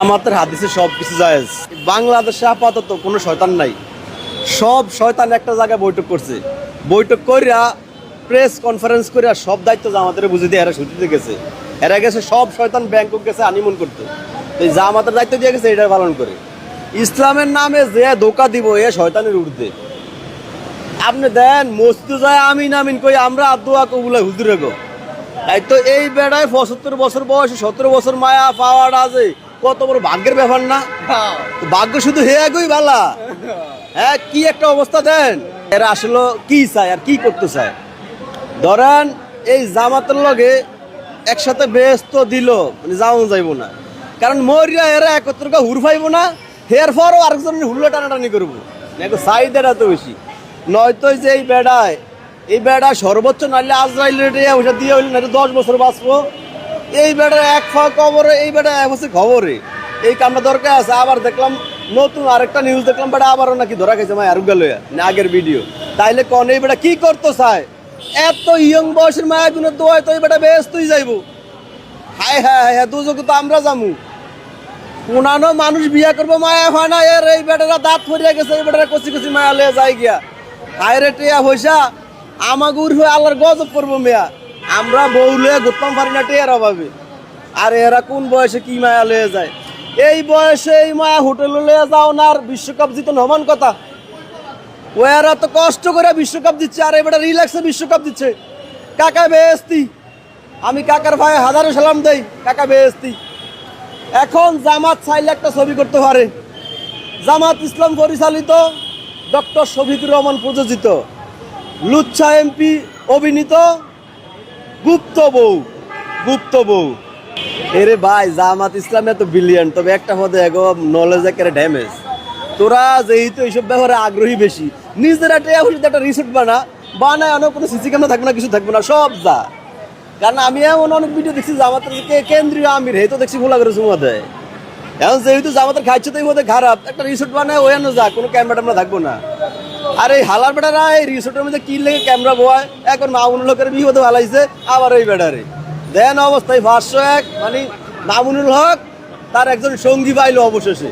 আমাদের হাদিসে সব কিছু জায়েজ। বাংলাদেশে আপাতত কোনো শয়তান নাই, সব শয়তান একটা জায়গায় বৈঠক করছে, বৈঠক করিয়া প্রেস কনফারেন্স করিয়া সব দায়িত্ব জামাতের বুঝে দিয়ে এরা ছুটিতে গেছে। এরা গেছে সব শয়তান ব্যাংকক গেছে হানিমুন করতে, এই জামাতের দায়িত্ব দিয়ে গেছে এটা পালন করে। ইসলামের নামে যে ধোকা দিব এ শয়তানের ঊর্ধ্বে। আপনি দেন মসজিদে যায় আমিন আমিন কই আমরা আদোয়া কবুলা হুজুরে গো, তাই তো এই বেড়ায় ৭৫ বছর বয়সে ১৭ বছর মায়া পাওয়াটা আছে, কত বড় ভাগ্যের ব্যাপার না? ভাগ্য শুধু হে একই বালা। হ্যাঁ, কি একটা অবস্থা দেন। এরা আসলে কি চায় আর কি করতে চায়? ধরেন এই জামাতের লগে একসাথে বেস্ত দিল, মানে যাও যাইব না, কারণ মরিয়া এরা একত্র হুর পাইব না, হের পরও আরেকজনের হুল্লো টানাটানি করবো, চাহিদাটা তো বেশি। নয়তো যে এই বেড়ায় সর্বোচ্চ নাইলে আজরাইল ওইটা দিয়ে হইলে না 10 বছর বাঁচবো। এই বেড়ার এক খবরে, এই বেড়া এক বছর খবরে এই কামটা দরকার আছে। আবার দেখলাম নতুন আরেকটা নিউজ দেখলাম, বেড়া আবারও নাকি ধরা গেছে মায় আরুগা লইয়া না আগের ভিডিও। তাইলে কন এই বেড়া কি করতে চায়? এত ইয়ং বয়সের মায়া গুণের দোয়ায় তো এই বেটা ব্যস্তই যাইব। হায় হায় হায়, দুজকে তো আমরা যামু। কোনানো মানুষ বিয়া করবো মায়া হয় না, এর এই বেটারা দাঁত ফরিয়া গেছে, এই বেটারা কচি কচি মায়া লইয়া যায় গিয়া। হায় রে টিয়া পয়সা আমাগুর হয়ে আল্লাহর গজব করবো মেয়া। আমরা বউ লইয়া ঘুরতাম পারি না টিয়ার অভাবে, আর এরা কোন বয়সে কি মায়া লইয়া যায়? এই বয়সে এই মায়া হোটেলে লইয়া যাও না, আর বিশ্বকাপ জিতো নমান কথা। ওরা তো কষ্ট করে বিশ্বকাপ দিচ্ছে, আর এবারে রিল্যাক্সে বিশ্বকাপ দিচ্ছে। কাকা বেহেস্তি, আমি কাকার ভাই হাজারো সালাম দেই, কাকা বেহেস্তি। এখন জামাত চাইলে একটা ছবি করতে পারে, জামাত ইসলাম পরিচালিত, ডক্টর শফিকুর রহমান প্রযোজিত, লুচ্ছা এমপি অভিনীত গুপ্ত বউ। এরে ভাই, জামাত ইসলাম এত বিলিয়ন, তবে একটা পদে এগো নলেজ একেবারে ড্যামেজ। তোরা যেহেতু এইসব ব্যাপারে আগ্রহী বেশি, নিজের একটা রিসোর্ট বানায় অনেক কোনো সিসি ক্যামেরা থাকবে না, কিছু থাকবে না, সব যা। কারণ আমি এমন অনেক ভিডিও দেখছি জামাতের কেন্দ্রীয় আমির হে তো দেখছি ভোলা করে চুমা দেয়। এখন যেহেতু জামাতের খাইছে তো এই মধ্যে খারাপ, একটা রিসোর্ট বানায় ওয়ানো যা, কোনো ক্যামেরা ট্যামেরা থাকবো না। আর এই হালার বেটারা এই রিসোর্টের মধ্যে কি লেগে ক্যামেরা বয়, এখন মামুন লোকের বিপদে ভালাইছে, আবার ওই বেটারে দেন অবস্থায় 501, মানে মামুনুল হক তার একজন সঙ্গী পাইলো অবশেষে।